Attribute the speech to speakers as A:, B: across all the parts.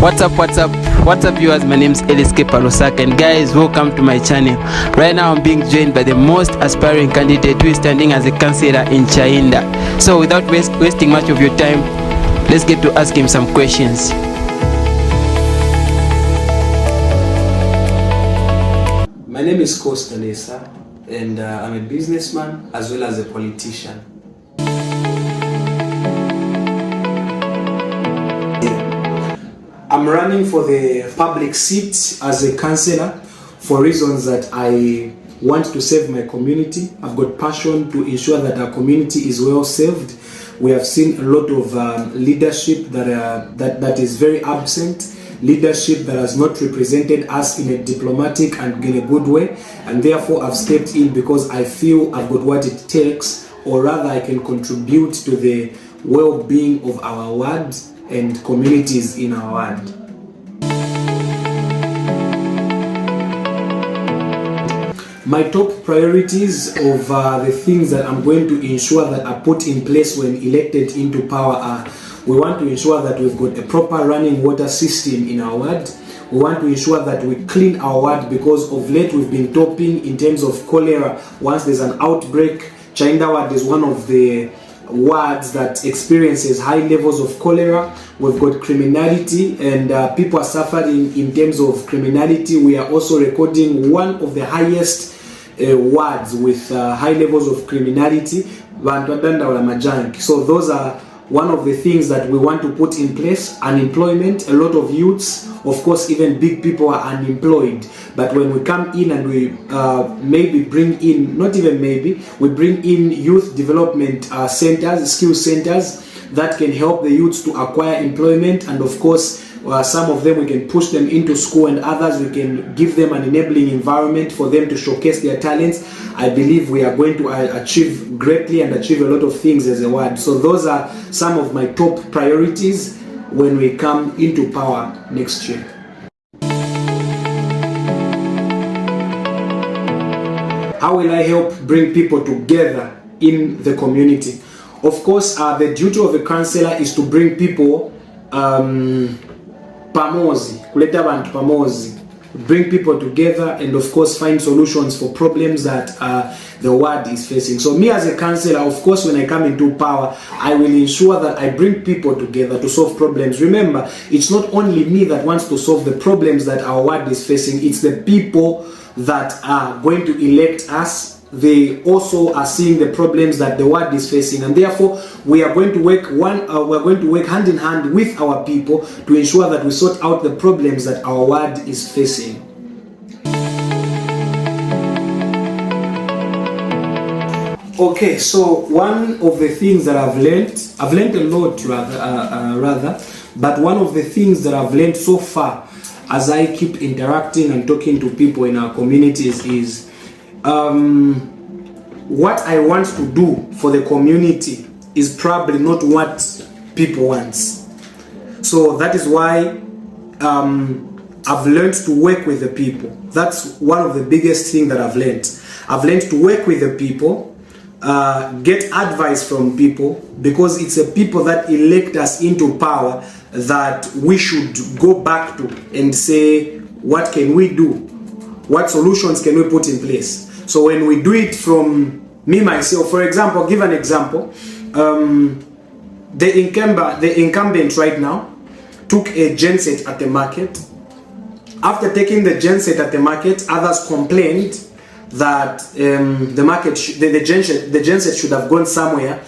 A: What's up viewers, my name is Eliske Palosaka, and guys, welcome to my channel. Right now I'm being joined by the most aspiring candidate who is standing as a councilor in Chainda. So without wasting much of your time, let's get to ask him some questions.
B: My name is Costa Lesa, and I'm a businessman as well as a politician. I'm running for the public seat as a councillor for reasons that I want to serve my community. I've got passion to ensure that our community is well served. We have seen a lot of leadership that is very absent, leadership that has not represented us in a diplomatic and in a good way, and therefore I've stepped in because I feel I've got what it takes, or rather I can contribute to the well-being of our ward and communities in our ward. My top priorities of the things that I'm going to ensure that are put in place when elected into power are: we want to ensure that we've got a proper running water system in our ward. We want to ensure that we clean our ward, because of late we've been topping in terms of cholera. Once there's an outbreak, chainda ward is one of the wards that experiences high levels of cholera. We've got criminality, and people are suffering in terms of criminality. We are also recording one of the highest wards with high levels of criminality. So those are one of the things that we want to put in place. Unemployment, a lot of youths, of course even big people are unemployed, but when we come in and we maybe bring in, not even maybe, we bring in youth development centers, skill centers that can help the youths to acquire employment, and of course some of them we can push them into school, and others we can give them an enabling environment for them to showcase their talents. I believe we are going to achieve greatly and achieve a lot of things as a ward. So those are some of my top priorities when we come into power next year. How will I help bring people together in the community? Of course, the duty of a councillor is to bring people pamozi, kuleta bantu pamozi, bring people together, and of course find solutions for problems that the ward is facing. So me as a councillor, of course, when I come into power, I will ensure that I bring people together to solve problems. Remember, it's not only me that wants to solve the problems that our ward is facing, it's the people that are going to elect us. They also are seeing the problems that the ward is facing, and therefore we are going to work hand in hand with our people to ensure that we sort out the problems that our ward is facing. Okay, so one of the things that I've learned a lot rather, but one of the things that I've learned so far as I keep interacting and talking to people in our communities is what I want to do for the community is probably not what people want. So that is why I've learned to work with the people. That's one of the biggest things that I've learned. I've learned to work with the people, get advice from people, because it's the people that elect us into power that we should go back to and say, what can we do? What solutions can we put in place? So when we do it from me myself, for example, give an example, the incumbent right now took a genset at the market. After taking the genset at the market, others complained that the genset should have gone somewhere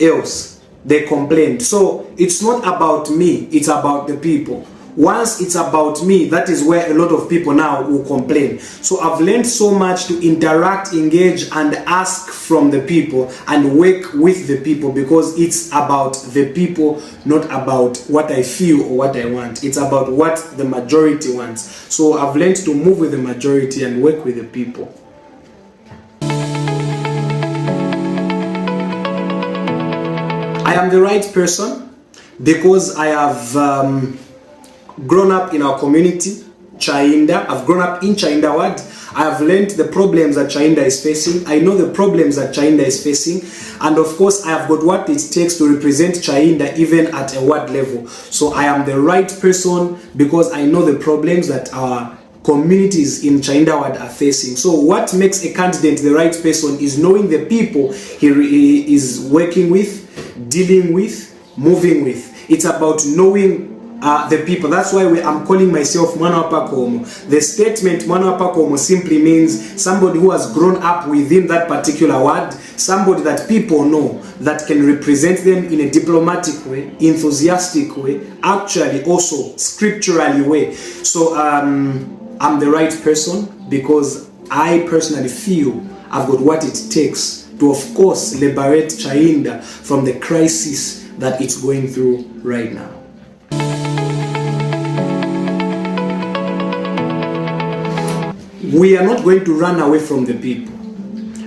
B: else. They complained. So it's not about me, it's about the people. Once it's about me, that is where a lot of people now will complain. So I've learned so much to interact, engage, and ask from the people and work with the people, because it's about the people, not about what I feel or what I want. It's about what the majority wants. So I've learned to move with the majority and work with the people. I am the right person because I have grown up in our community, Chainda. I've grown up in Chainda ward. I have learned the problems that chainda is facing. I know the problems that chainda is facing, and of course I have got what it takes to represent chainda even at a ward level. So I am the right person because I know the problems that our communities in chainda ward are facing. So what makes a candidate the right person is knowing the people he is working with, dealing with, moving with. It's about knowing the people. That's why I'm calling myself Mwana wa Pakomo. The statement Mwana wa Pakomo simply means somebody who has grown up within that particular word, somebody that people know, that can represent them in a diplomatic way, enthusiastic way, actually also scripturally way. So I'm the right person because I personally feel I've got what it takes to, of course, liberate chainda from the crisis that it's going through right now. We are not going to run away from the people.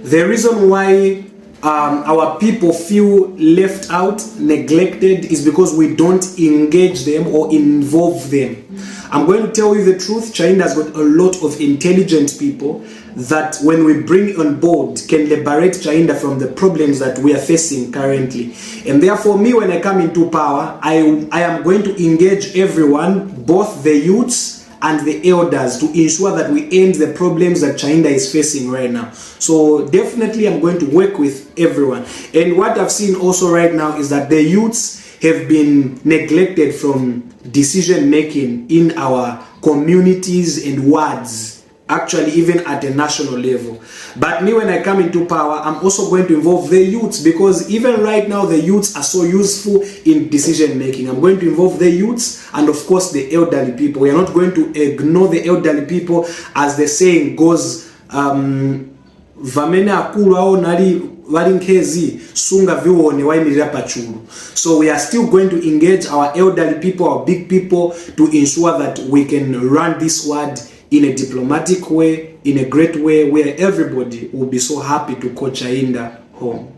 B: The reason why our people feel left out, neglected, is because we don't engage them or involve them. I'm going to tell you the truth. Chainda has got a lot of intelligent people that when we bring on board can liberate chainda from the problems that we are facing currently. And therefore, me, when I come into power, I am going to engage everyone, both the youths and the elders, to ensure that we end the problems that chainda is facing right now. So definitely I'm going to work with everyone. And what I've seen also right now is that the youths have been neglected from decision making in our communities and wards, actually even at a national level. But me, when I come into power, I'm also going to involve the youths, because even right now the youths are so useful in decision making. I'm going to involve the youths and of course the elderly people. We are not going to ignore the elderly people. As the saying goes, vamene akulu ao nali walinkezi sunga viwone waimirira pachulu. So we are still going to engage our elderly people, our big people, to ensure that we can run this ward in a diplomatic way, in a great way, where everybody will be so happy to call chainda home.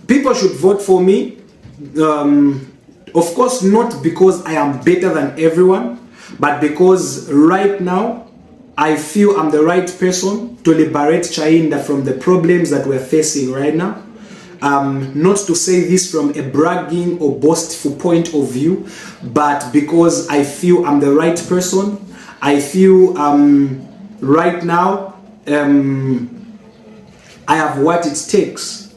B: People should vote for me. Of course, not because I am better than everyone, but because right now I feel I'm the right person to liberate chainda from the problems that we're facing right now. Not to say this from a bragging or boastful point of view, but because I feel I'm the right person. I feel right now I have what it takes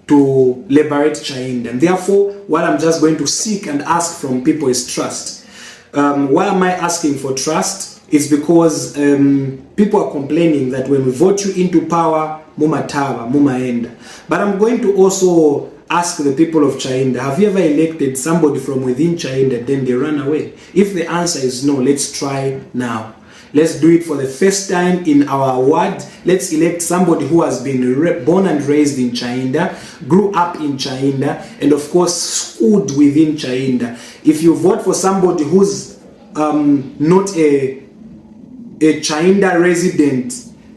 B: to liberate chainda. And therefore, what I'm just going to seek and ask from people is trust. Why am I asking for trust? It's because people are complaining that when we vote you into power, mumatawa, mumaenda. But I'm going to also ask the people of chainda, have you ever elected somebody from within chainda, then they run away? If the answer is no, let's try now. Let's do it for the first time in our ward. Let's elect somebody who has been born and raised in chainda, grew up in chainda, and of course schooled within chainda. If you vote for somebody who's not a chainda resident,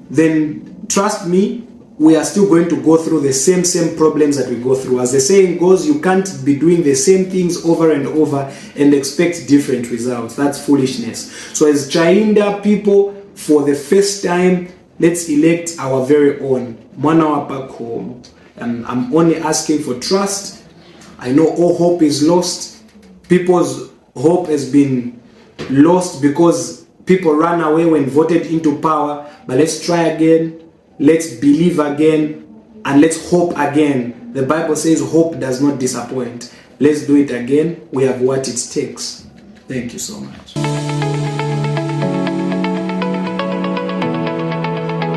B: then trust me, we are still going to go through the same problems that we go through. As the saying goes, you can't be doing the same things over and over and expect different results. That's foolishness. So as chainda people, for the first time, let's elect our very own Mwana wa Pakomo. I'm only asking for trust. I know all hope is lost. People's hope has been lost because people ran away when voted into power. But let's try again. Let's believe again, and let's hope again. The Bible says hope does not disappoint. Let's do it again. We have what it takes. Thank you so much.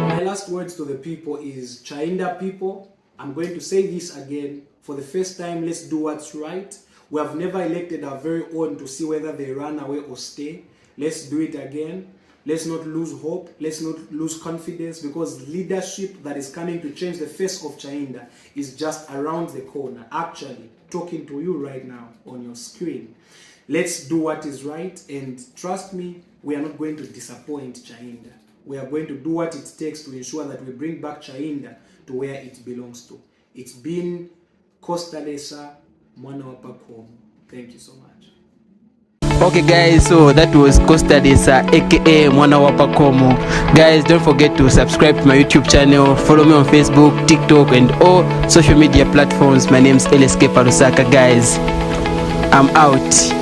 B: My last words to the people is, chainda people, I'm going to say this again. For the first time, let's do what's right. We have never elected our very own to see whether they run away or stay. Let's do it again. Let's not lose hope. Let's not lose confidence, because leadership that is coming to change the face of chainda is just around the corner, actually talking to you right now on your screen. Let's do what is right, and trust me, we are not going to disappoint chainda. We are going to do what it takes to ensure that we bring back chainda to where it belongs to. It's been Costa Lesa, Mwana wa Pakomo. Thank you so much.
A: Okay guys, so that was Costa Lesa aka Mwana wa Pakomo. Guys, don't forget to subscribe to my YouTube channel, follow me on Facebook, TikTok and all social media platforms. My name is LSK Parusaka guys. I'm out.